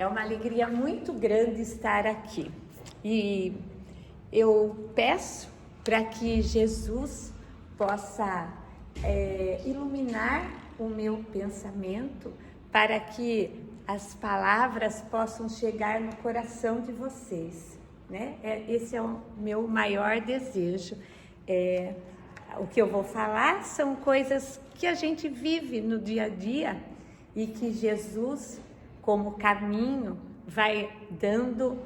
É uma alegria muito grande estar aqui. E eu peço para que Jesus possa iluminar o meu pensamento para que as palavras possam chegar no coração de vocês, né? Esse é o meu maior desejo. O que eu vou falar são coisas que a gente vive no dia a dia e que Jesus, como caminho, vai dando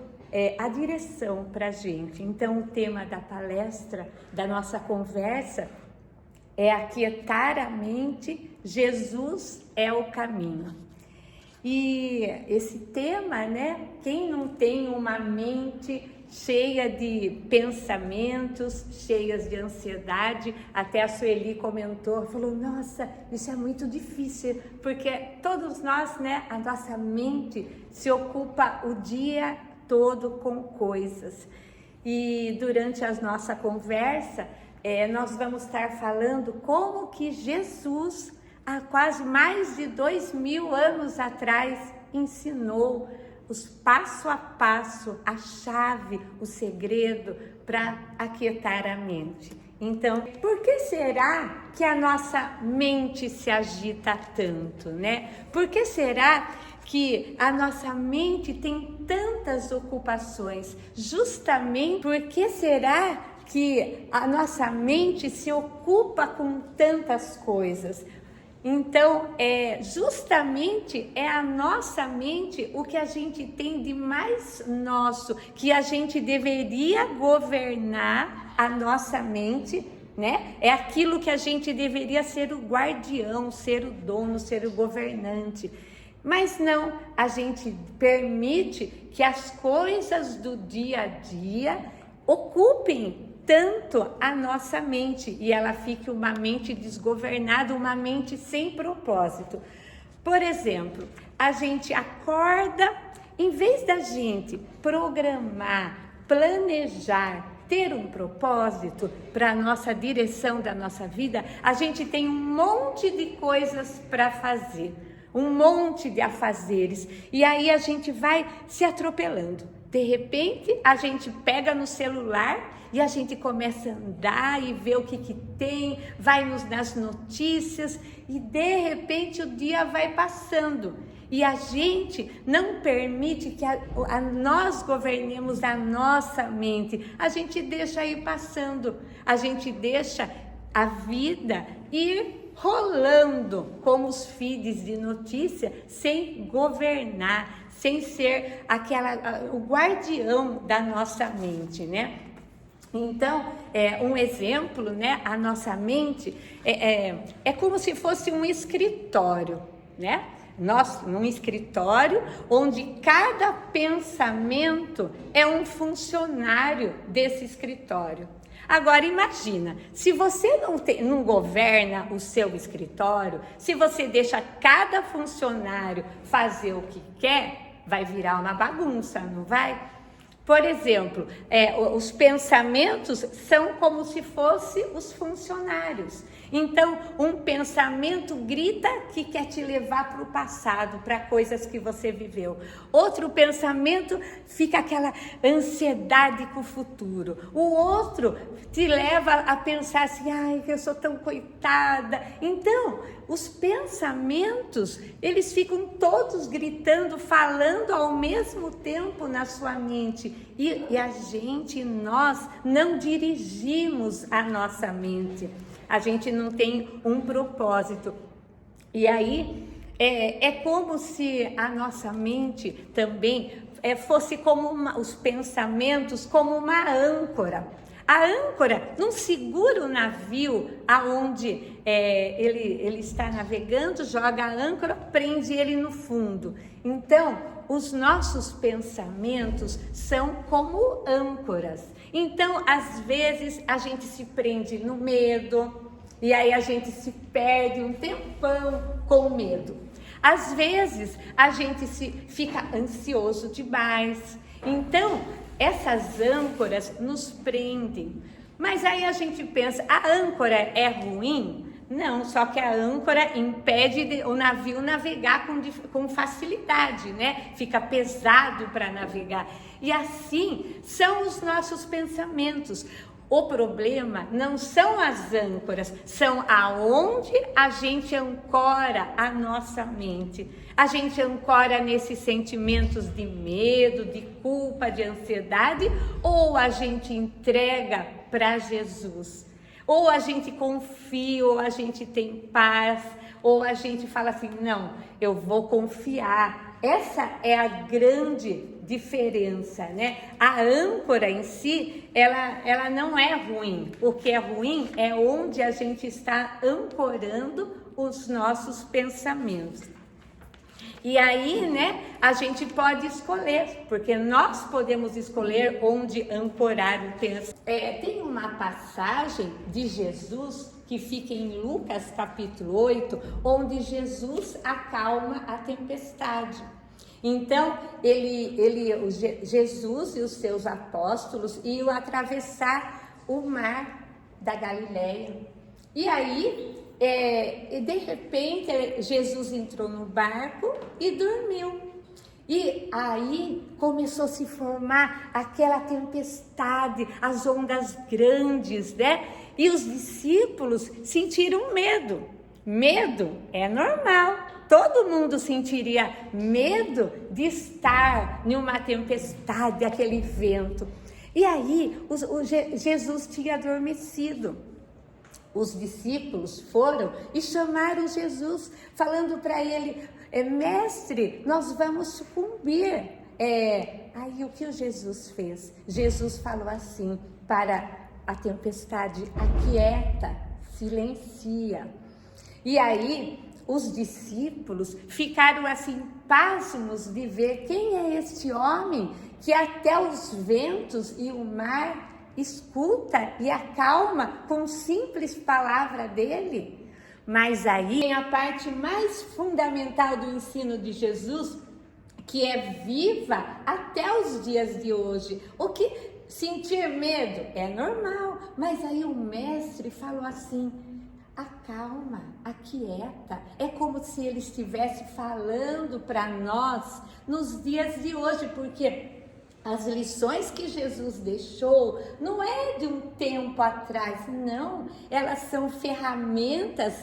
a direção para a gente. Então, o tema da palestra, da nossa conversa, é aquietar a mente, Jesus é o caminho. E esse tema, né? Quem não tem uma mente cheia de pensamentos, cheias de ansiedade, até a Sueli comentou, falou, nossa, isso é muito difícil, porque todos nós, né, a nossa mente se ocupa o dia todo com coisas. E durante a nossa conversa, nós vamos estar falando como que Jesus, há quase mais de 2000 anos atrás, ensinou os passo a passo, a chave, o segredo para aquietar a mente. Então, por que será que a nossa mente se agita tanto, né? Por que será que a nossa mente tem tantas ocupações? Justamente por que será que a nossa mente se ocupa com tantas coisas? Então, justamente é a nossa mente o que a gente tem de mais nosso, que a gente deveria governar a nossa mente, né? É aquilo que a gente deveria ser o guardião, ser o dono, ser o governante. Mas não, a gente permite que as coisas do dia a dia ocupem tanto a nossa mente e ela fique uma mente desgovernada, uma mente sem propósito. Por exemplo, a gente acorda, em vez da gente programar, planejar, ter um propósito para a nossa direção da nossa vida, a gente tem um monte de coisas para fazer, um monte de afazeres, e aí a gente vai se atropelando. De repente, a gente pega no celular e a gente começa a andar e ver o que tem, vai nas notícias e de repente o dia vai passando. E a gente não permite que nós governemos a nossa mente, a gente deixa ir passando, a gente deixa a vida ir rolando como os feeds de notícia sem governar, sem ser o guardião da nossa mente, né? Então, um exemplo, né? A nossa mente é como se fosse um escritório, né? Num escritório onde cada pensamento é um funcionário desse escritório. Agora imagina, se você não governa o seu escritório, se você deixa cada funcionário fazer o que quer, vai virar uma bagunça, não vai? Por exemplo, os pensamentos são como se fossem os funcionários. Então, um pensamento grita que quer te levar para o passado, para coisas que você viveu. Outro pensamento fica aquela ansiedade com o futuro. O outro te leva a pensar assim, ai, eu sou tão coitada. Então, os pensamentos, eles ficam todos gritando, falando ao mesmo tempo na sua mente. E nós não dirigimos a nossa mente. A gente não tem um propósito. E aí, é como se a nossa mente também fosse como os pensamentos, como uma âncora. A âncora não segura o navio aonde ele está navegando, joga a âncora, prende ele no fundo. Então, os nossos pensamentos são como âncoras. Então, às vezes, a gente se prende no medo, e aí a gente se perde um tempão com o medo. Às vezes, a gente fica ansioso demais. Então, essas âncoras nos prendem. Mas aí a gente pensa, a âncora é ruim? Não, só que a âncora impede o navio navegar com facilidade, né? Fica pesado para navegar. E assim são os nossos pensamentos. O problema não são as âncoras, são aonde a gente ancora a nossa mente. A gente ancora nesses sentimentos de medo, de culpa, de ansiedade, ou a gente entrega para Jesus. Ou a gente confia, ou a gente tem paz, ou a gente fala assim, não, eu vou confiar. Essa é a grande diferença, né? A âncora em si, ela não é ruim. O que é ruim é onde a gente está ancorando os nossos pensamentos. E aí, né, a gente pode escolher, porque nós podemos escolher onde ancorar o pensamento. Tem uma passagem de Jesus que fica em Lucas capítulo 8, onde Jesus acalma a tempestade. Então, Jesus e os seus apóstolos iam atravessar o mar da Galileia. E aí, de repente, Jesus entrou no barco e dormiu. E aí começou a se formar aquela tempestade, as ondas grandes, né? E os discípulos sentiram medo. Medo é normal. Todo mundo sentiria medo de estar em uma tempestade, aquele vento. E aí, Jesus tinha adormecido. Os discípulos foram e chamaram Jesus, falando para ele, mestre, nós vamos sucumbir. Aí o que o Jesus fez? Jesus falou assim para a tempestade, aquieta, silencia. E aí os discípulos ficaram assim pasmos de ver quem é este homem que até os ventos e o mar escuta e acalma com simples palavra dele. Mas aí tem a parte mais fundamental do ensino de Jesus, que é viva até os dias de hoje. O que sentir medo é normal, mas aí o mestre falou assim, acalma, aquieta. É como se ele estivesse falando para nós nos dias de hoje, porque as lições que Jesus deixou não é de um tempo atrás, não. Elas são ferramentas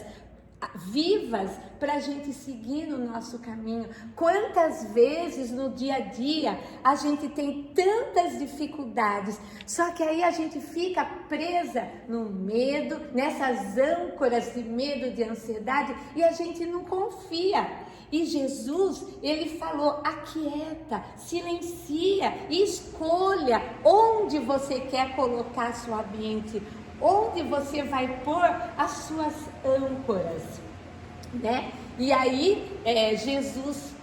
vivas para a gente seguir no nosso caminho. Quantas vezes no dia a dia a gente tem tantas dificuldades, só que aí a gente fica presa no medo, nessas âncoras de medo, de ansiedade, e a gente não confia. E Jesus, ele falou, aquieta, silencia e escolha onde você quer colocar a sua mente, onde você vai pôr as suas âncoras, né? E aí, Jesus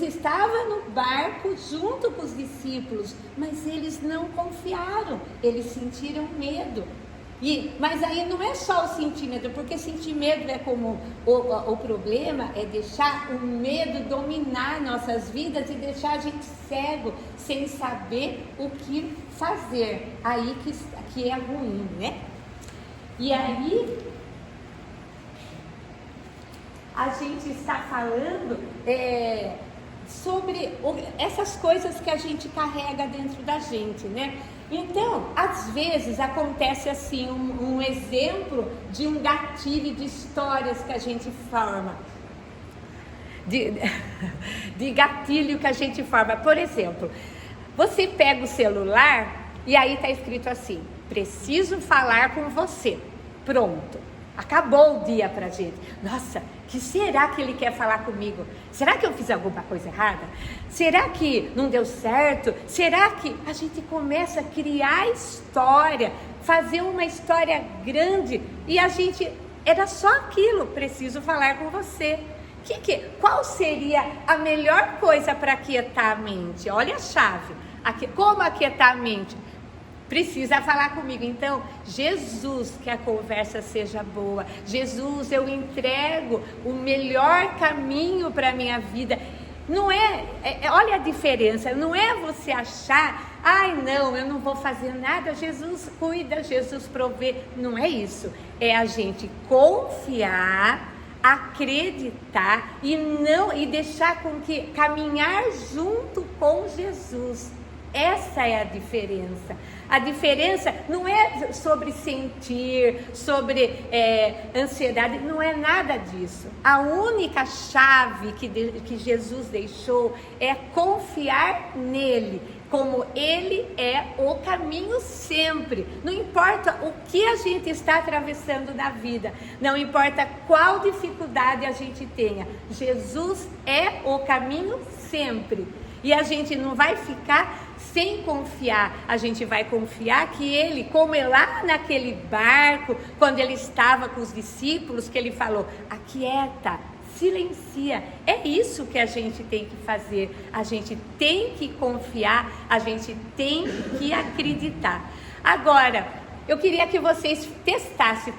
estava no barco junto com os discípulos, mas eles não confiaram, eles sentiram medo. Mas aí não é só o sentir medo, porque sentir medo é como o problema é deixar o medo dominar nossas vidas e deixar a gente cego, sem saber o que fazer. Aí que é ruim, né? E aí a gente está falando sobre essas coisas que a gente carrega dentro da gente, né? Então, às vezes acontece assim, um exemplo de um gatilho de histórias que a gente forma, de gatilho que a gente forma. Por exemplo, você pega o celular e aí está escrito assim, preciso falar com você, pronto. Acabou o dia pra gente. Nossa, que será que ele quer falar comigo? Será que eu fiz alguma coisa errada? Será que não deu certo? Será que a gente começa a criar história, fazer uma história grande e a gente era só aquilo, preciso falar com você. Qual seria a melhor coisa para aquietar a mente? Olha a chave. Como aquietar a mente? Precisa falar comigo. Então, Jesus, que a conversa seja boa. Jesus, eu entrego o melhor caminho para a minha vida. Não olha a diferença, não é você achar Ai, não, eu não vou fazer nada, Jesus cuida, Jesus provê. Não é isso. É a gente confiar, acreditar e deixar com que caminhar junto com Jesus. Essa é a diferença. A diferença não é sobre sentir, sobre ansiedade, não é nada disso. A única chave que Jesus deixou é confiar nele, como ele é o caminho sempre. Não importa o que a gente está atravessando na vida, não importa qual dificuldade a gente tenha, Jesus é o caminho sempre. E a gente não vai ficar sem confiar, a gente vai confiar que ele, como é lá naquele barco, quando ele estava com os discípulos, que ele falou, aquieta, silencia. É isso que a gente tem que fazer, a gente tem que confiar, a gente tem que acreditar. Agora, eu queria que vocês testassem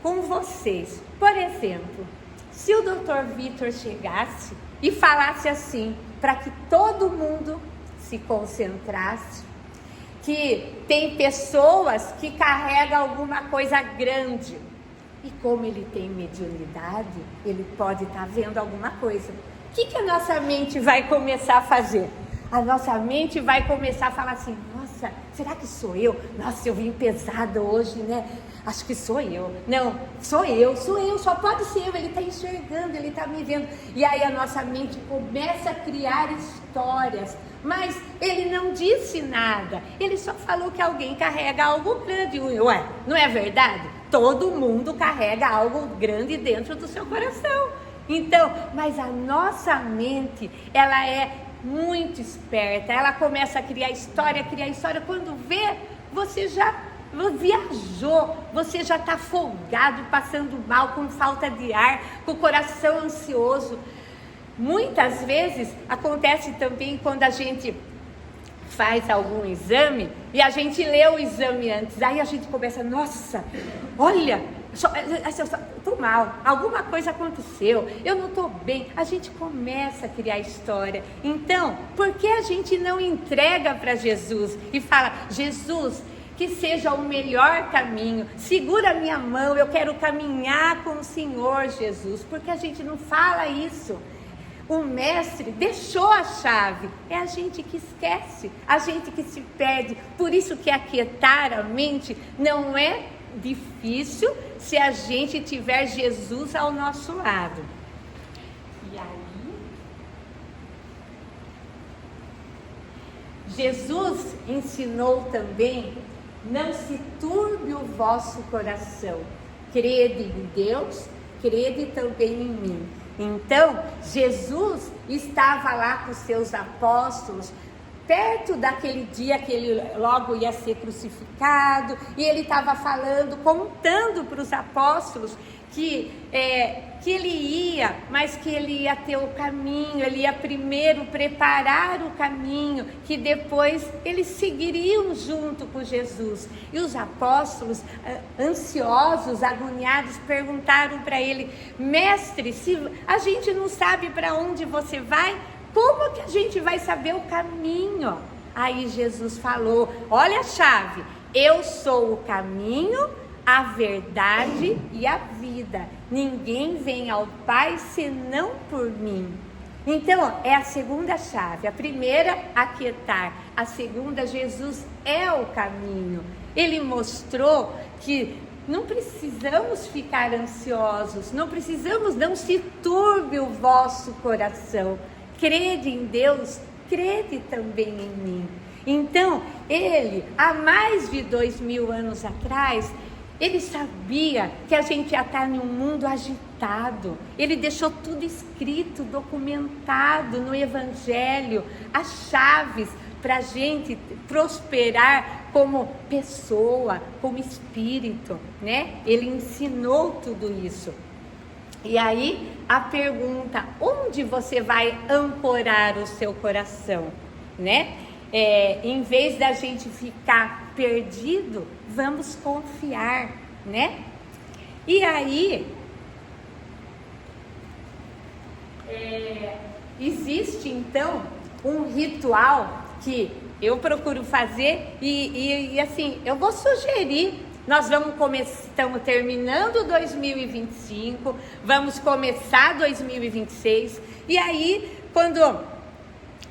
com vocês. Por exemplo, se o Dr. Vitor chegasse e falasse assim, para que todo mundo se concentrasse, que tem pessoas que carregam alguma coisa grande, e como ele tem mediunidade, ele pode estar vendo alguma coisa. O que a nossa mente vai começar a fazer? A nossa mente vai começar a falar assim, nossa, será que sou eu? Nossa, eu vim pesada hoje, né? Acho que sou eu. Não, sou eu, só pode ser eu. Ele está enxergando, ele está me vendo. E aí a nossa mente começa a criar histórias. Mas ele não disse nada. Ele só falou que alguém carrega algo grande. Ué, não é verdade? Todo mundo carrega algo grande dentro do seu coração. Então, mas a nossa mente, ela é muito esperta. Ela começa a criar história. Quando vê, você já viajou, você já está afogado, passando mal, com falta de ar, com o coração ansioso. Muitas vezes acontece também quando a gente faz algum exame e a gente lê o exame antes, aí a gente começa, nossa, olha, estou mal, alguma coisa aconteceu, eu não estou bem, a gente começa a criar história. Então, por que a gente não entrega para Jesus e fala, Jesus, que seja o melhor caminho, segura a minha mão, eu quero caminhar com o Senhor Jesus? Porque a gente não fala isso. O mestre deixou a chave, é a gente que esquece, a gente que se perde. Por isso que aquietar a mente não é difícil se a gente tiver Jesus ao nosso lado. E aí, Jesus ensinou também, não se turbe o vosso coração, crede em Deus, crede também em mim. Então, Jesus estava lá com os seus apóstolos, perto daquele dia que ele logo ia ser crucificado, e ele estava falando, contando para os apóstolos que ele ia, mas que ele ia ter o caminho, ele ia primeiro preparar o caminho, que depois eles seguiriam junto com Jesus. E os apóstolos, ansiosos, agoniados, perguntaram para ele, mestre, se a gente não sabe para onde você vai, como que a gente vai saber o caminho? Aí Jesus falou, olha a chave, eu sou o caminho, a verdade e a vida. Ninguém vem ao Pai senão por mim. Então, é a segunda chave. A primeira, aquietar. A segunda, Jesus é o caminho. Ele mostrou que não precisamos ficar ansiosos, não se turbe o vosso coração. Crede em Deus, crede também em mim. Então, ele, há mais de 2000 anos atrás, ele sabia que a gente ia estar em um mundo agitado. Ele deixou tudo escrito, documentado no Evangelho, as chaves para a gente prosperar como pessoa, como espírito, né? Ele ensinou tudo isso. E aí a pergunta, onde você vai ancorar o seu coração, né? Em vez da gente ficar perdido, vamos confiar, né? E aí, existe então um ritual que Eu procuro fazer e assim, eu vou sugerir. Nós estamos terminando 2025, vamos começar 2026. E aí, quando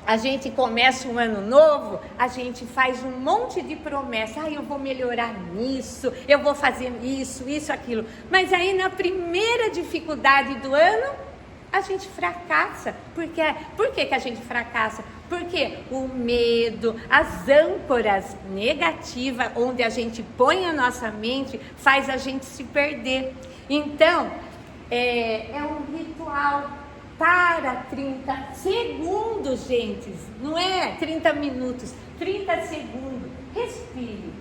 a gente começa um ano novo, a gente faz um monte de promessas. Eu vou melhorar nisso, eu vou fazer isso, aquilo. Mas aí na primeira dificuldade do ano, a gente fracassa. Por que a gente fracassa? Porque o medo, as âncoras negativas, onde a gente põe a nossa mente, faz a gente se perder. Então, é um ritual para 30 segundos, gente. Não é 30 minutos, 30 segundos. Respire.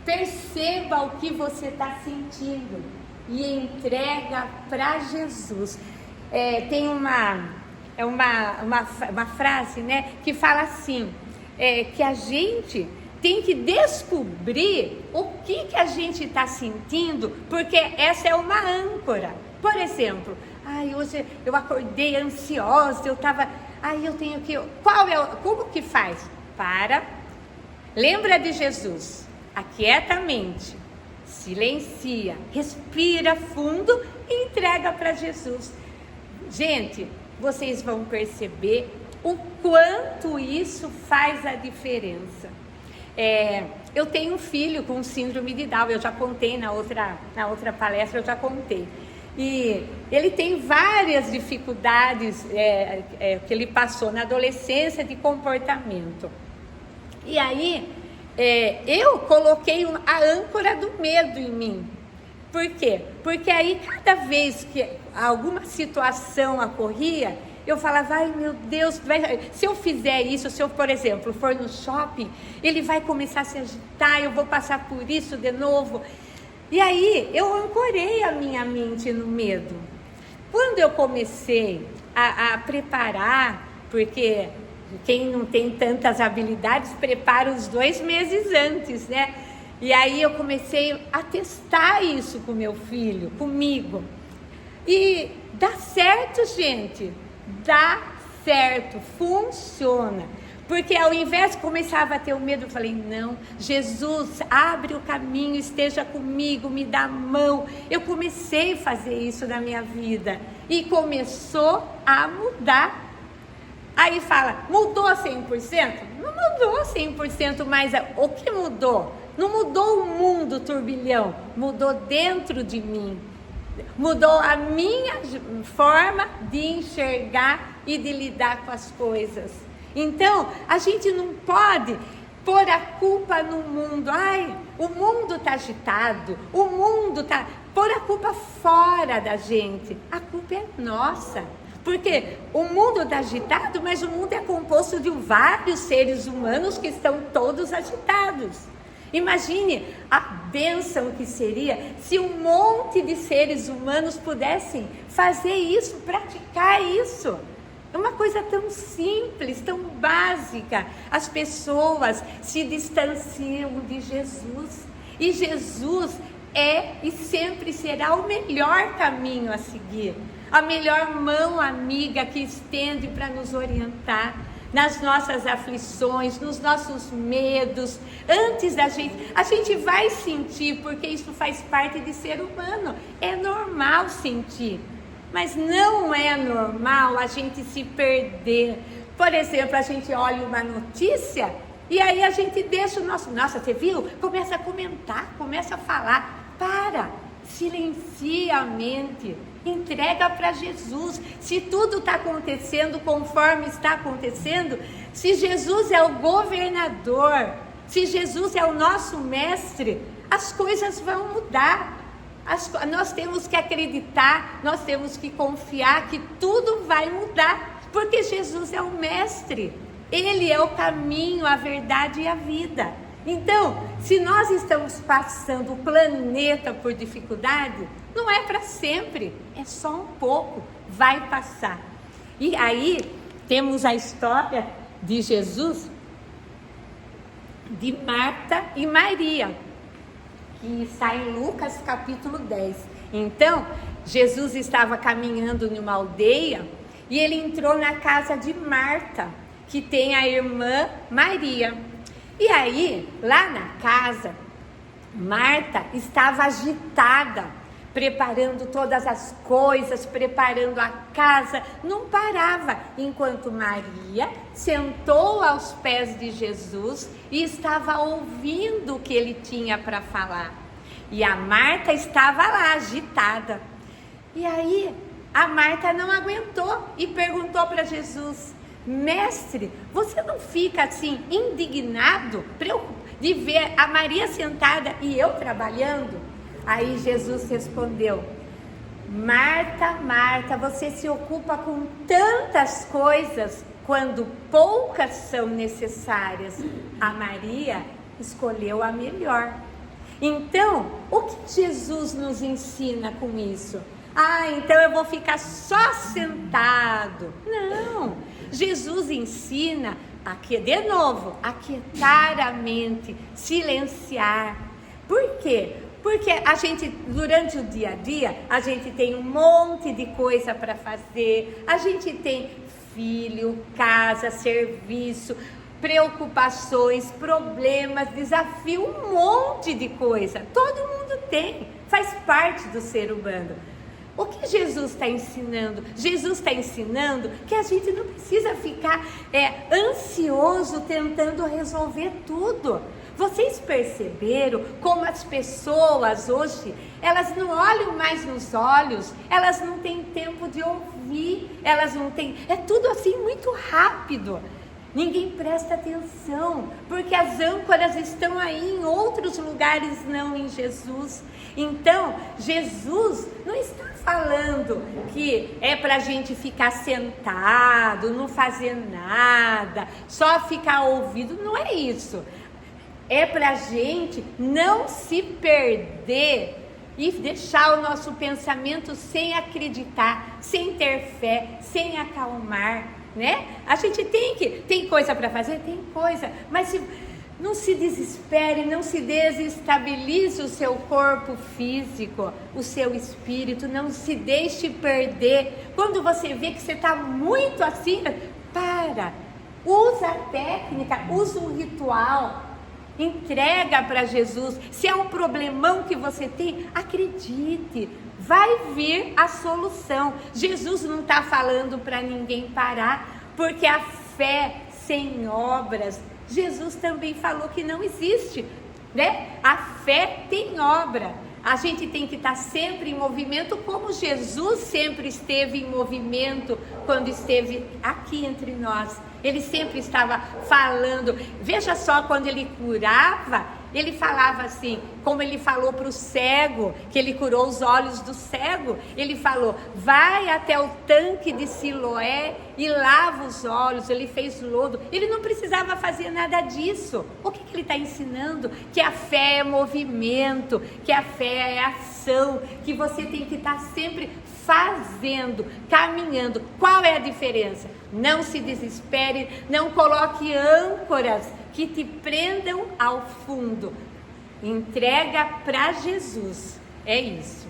Perceba o que você está sentindo e entrega para Jesus. Tem uma frase, né, que fala assim, que a gente tem que descobrir o que a gente está sentindo, porque essa é uma âncora. Por exemplo, hoje eu acordei ansiosa, eu tenho que... Como que faz? Lembra de Jesus, aquieta a mente, silencia, respira fundo e entrega para Jesus. Gente, vocês vão perceber o quanto isso faz a diferença. Eu tenho um filho com síndrome de Down, eu já contei na outra palestra, eu já contei. E ele tem várias dificuldades que ele passou na adolescência de comportamento. E aí, eu coloquei a âncora do medo em mim. Por quê? Porque aí cada vez que alguma situação ocorria, eu falava, meu Deus, se eu fizer isso, se eu, por exemplo, for no shopping, ele vai começar a se agitar, eu vou passar por isso de novo. E aí eu ancorei a minha mente no medo. Quando eu comecei a preparar, porque quem não tem tantas habilidades, prepara os 2 meses antes, né? E aí eu comecei a testar isso com meu filho, comigo. E dá certo, gente. Dá certo, funciona. Porque ao invés de começava a ter o medo, eu falei, não, Jesus, abre o caminho, esteja comigo, me dá a mão. Eu comecei a fazer isso na minha vida. E começou a mudar. Aí fala, mudou 100%? Não mudou 100%, mas o que mudou? Não mudou o mundo, turbilhão, mudou dentro de mim. Mudou a minha forma de enxergar e de lidar com as coisas. Então, a gente não pode pôr a culpa no mundo. O mundo está agitado, o mundo está... Pôr a culpa fora da gente. A culpa é nossa. Porque o mundo está agitado, mas o mundo é composto de vários seres humanos que estão todos agitados. Imagine a bênção que seria se um monte de seres humanos pudessem fazer isso, praticar isso. É uma coisa tão simples, tão básica. As pessoas se distanciam de Jesus. E Jesus é e sempre será o melhor caminho a seguir. A melhor mão amiga que estende para nos orientar nas nossas aflições, nos nossos medos. Antes a gente vai sentir, porque isso faz parte de ser humano. É normal sentir. Mas não é normal a gente se perder. Por exemplo, a gente olha uma notícia e aí a gente deixa o nosso... Nossa, você viu? Começa a comentar, começa a falar. Silencia a mente. Entrega para Jesus. Se tudo está acontecendo conforme está acontecendo, se Jesus é o governador, se Jesus é o nosso mestre, as coisas vão mudar. Nós temos que acreditar, nós temos que confiar que tudo vai mudar, porque Jesus é o mestre, Ele é o caminho, a verdade e a vida. Então, se nós estamos passando o planeta por dificuldade, não é para sempre, é só um pouco, vai passar. E aí, temos a história de Jesus, de Marta e Maria, que está em Lucas capítulo 10. Então, Jesus estava caminhando numa aldeia e ele entrou na casa de Marta, que tem a irmã Maria. E aí, lá na casa, Marta estava agitada, preparando todas as coisas, preparando a casa, não parava, enquanto Maria sentou aos pés de Jesus e estava ouvindo o que ele tinha para falar. E a Marta estava lá, agitada. E aí, a Marta não aguentou e perguntou para Jesus: Mestre, você não fica assim indignado, preocupado de ver a Maria sentada e eu trabalhando? Aí Jesus respondeu: Marta, Marta, você se ocupa com tantas coisas quando poucas são necessárias. A Maria escolheu a melhor. Então, o que Jesus nos ensina com isso? Então eu vou ficar só sentado. Não, Jesus ensina de novo, aquietar a mente, silenciar. Por quê? Porque a gente, durante o dia a dia, a gente tem um monte de coisa para fazer, a gente tem filho, casa, serviço, preocupações, problemas, desafio, um monte de coisa. Todo mundo tem, faz parte do ser humano. O que Jesus está ensinando? Jesus está ensinando que a gente não precisa ficar ansioso tentando resolver tudo. Vocês perceberam como as pessoas hoje, elas não olham mais nos olhos, elas não têm tempo de ouvir, elas não têm, é tudo assim muito rápido. Ninguém presta atenção, porque as âncoras estão aí em outros lugares, não em Jesus. Então, Jesus não está falando que é para a gente ficar sentado, não fazer nada, só ficar ouvindo, não é isso. É para a gente não se perder e deixar o nosso pensamento sem acreditar, sem ter fé, sem acalmar, né? A gente tem coisa para fazer? Tem coisa, mas não se desespere, não se desestabilize o seu corpo físico, o seu espírito, não se deixe perder. Quando você vê que você está muito assim, para, usa a técnica, usa um ritual, entrega para Jesus. Se é um problemão que você tem, acredite, vai vir a solução. Jesus não está falando para ninguém parar, porque a fé sem obras, Jesus também falou que não existe, né? A fé tem obra. A gente tem que estar sempre em movimento, como Jesus sempre esteve em movimento quando esteve aqui entre nós. Ele sempre estava falando. Veja só, quando ele curava, ele falava assim, como ele falou para o cego, que ele curou os olhos do cego. Ele falou: vai até o tanque de Siloé e lava os olhos. Ele fez lodo. Ele não precisava fazer nada disso. O que ele está ensinando? Que a fé é movimento, que a fé é ação, que você tem que estar sempre fazendo, caminhando. Qual é a diferença? Não se desespere, não coloque âncoras que te prendam ao fundo. Entrega para Jesus. É isso.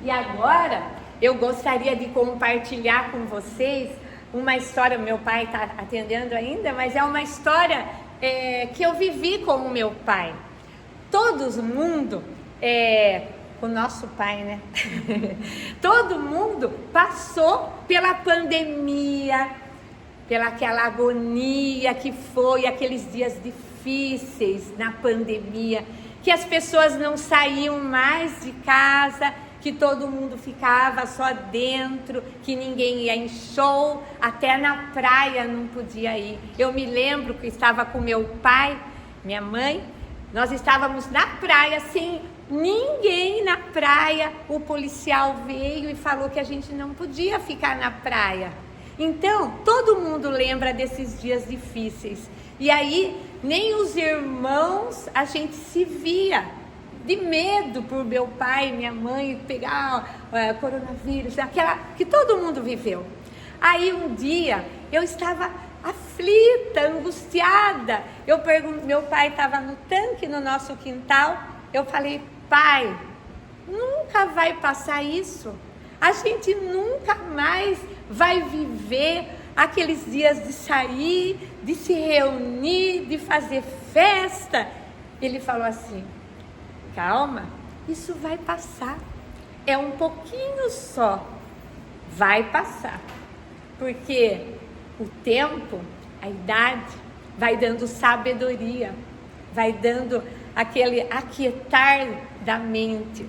E agora eu gostaria de compartilhar com vocês uma história. Meu pai está atendendo ainda, mas é uma história que eu vivi com o meu pai. Todo mundo, o nosso pai, né? Todo mundo passou pela pandemia, pela aquela agonia que foi, aqueles dias difíceis na pandemia, que as pessoas não saíam mais de casa, que todo mundo ficava só dentro, que ninguém ia em show, até na praia não podia ir. Eu me lembro que estava com meu pai, minha mãe, nós estávamos na praia sem ninguém na praia, o policial veio e falou que a gente não podia ficar na praia. Então, todo mundo lembra desses dias difíceis. E aí, nem os irmãos a gente se via, de medo por meu pai e minha mãe pegar coronavírus, aquela que todo mundo viveu. Aí um dia, eu estava aflita, angustiada. Meu pai estava no tanque no nosso quintal. Eu falei: pai, nunca vai passar isso. A gente nunca mais vai viver aqueles dias de sair, de se reunir, de fazer festa. Ele falou assim: calma, isso vai passar, é um pouquinho só, vai passar, porque o tempo, a idade, vai dando sabedoria, vai dando aquele aquietar da mente.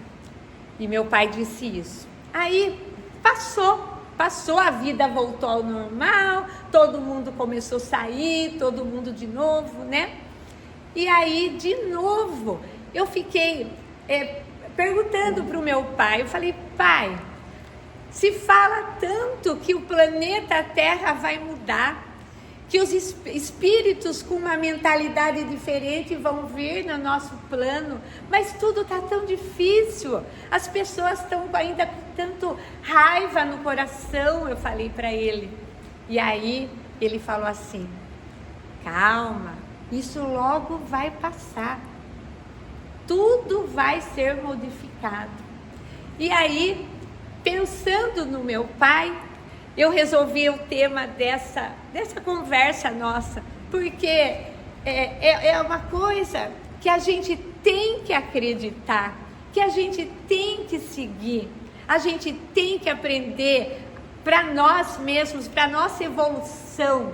E meu pai disse isso. Aí passou, a vida voltou ao normal, todo mundo começou a sair, todo mundo de novo, né? E aí, de novo, eu fiquei perguntando para o meu pai, eu falei: pai, se fala tanto que o planeta Terra vai mudar, que os espíritos com uma mentalidade diferente vão vir no nosso plano, mas tudo está tão difícil, as pessoas estão ainda com tanto raiva no coração, eu falei para ele. E aí ele falou assim: calma, isso logo vai passar, tudo vai ser modificado. E aí, pensando no meu pai, eu resolvi o tema dessa conversa nossa, porque é uma coisa que a gente tem que acreditar, que a gente tem que seguir, a gente tem que aprender para nós mesmos, para nossa evolução,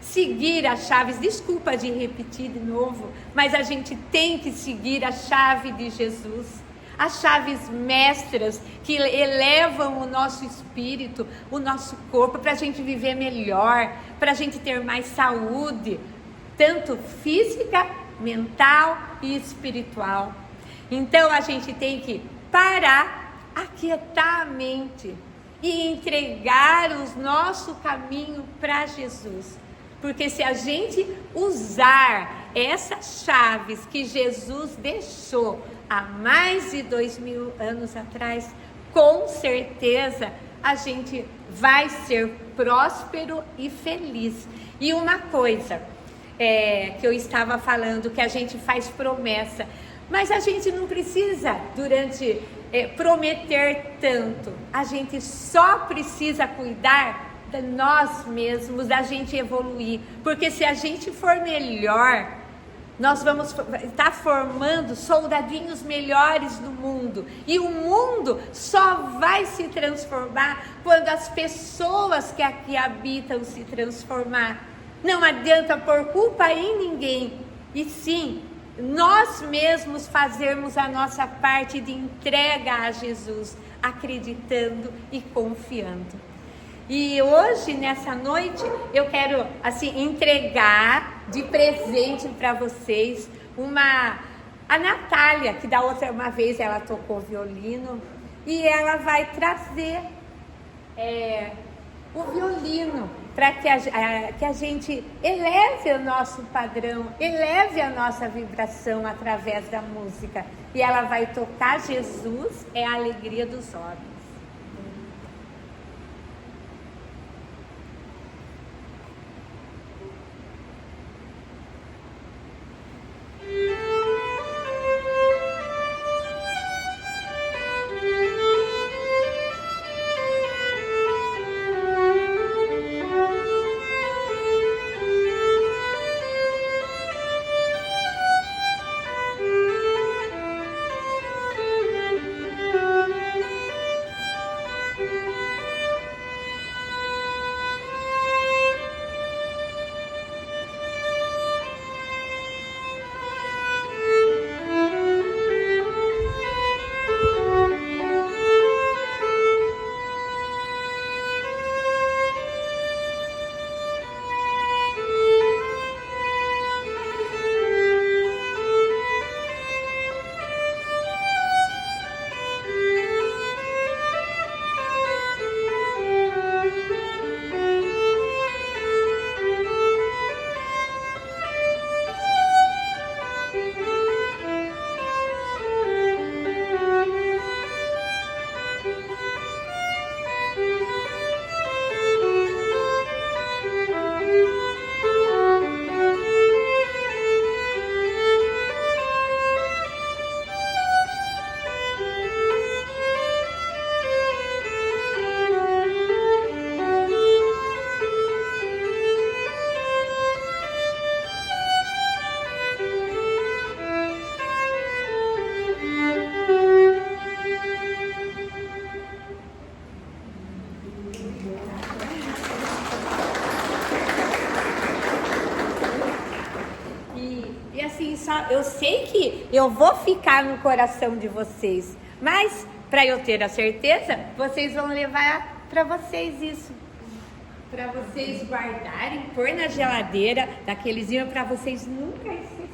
seguir as chaves. Desculpa de repetir de novo, mas a gente tem que seguir a chave de Jesus. As chaves mestras que elevam o nosso espírito, o nosso corpo, para a gente viver melhor, para a gente ter mais saúde, tanto física, mental e espiritual. Então a gente tem que parar, aquietar a mente e entregar o nosso caminho para Jesus. Porque se a gente usar essas chaves que Jesus deixou há mais de 2000 anos atrás, com certeza a gente vai ser próspero e feliz. E uma coisa que eu estava falando, que a gente faz promessa, mas a gente não precisa prometer tanto, a gente só precisa cuidar de nós mesmos, da gente evoluir, porque se a gente for melhor, nós vamos estar formando soldadinhos melhores no mundo, e o mundo só vai se transformar quando as pessoas que aqui habitam se transformar. Não adianta pôr culpa em ninguém, e sim nós mesmos fazermos a nossa parte de entrega a Jesus, acreditando e confiando. E hoje, nessa noite, eu quero entregar de presente para vocês a Natália, que da outra uma vez ela tocou violino, e ela vai trazer o violino para que a gente eleve o nosso padrão, eleve a nossa vibração através da música. E ela vai tocar Jesus é a alegria dos homens. assim, só, eu sei que eu vou ficar no coração de vocês, mas para eu ter a certeza, vocês vão levar para vocês isso, para vocês guardarem, pôr na geladeira, daqueles para vocês nunca esquecerem.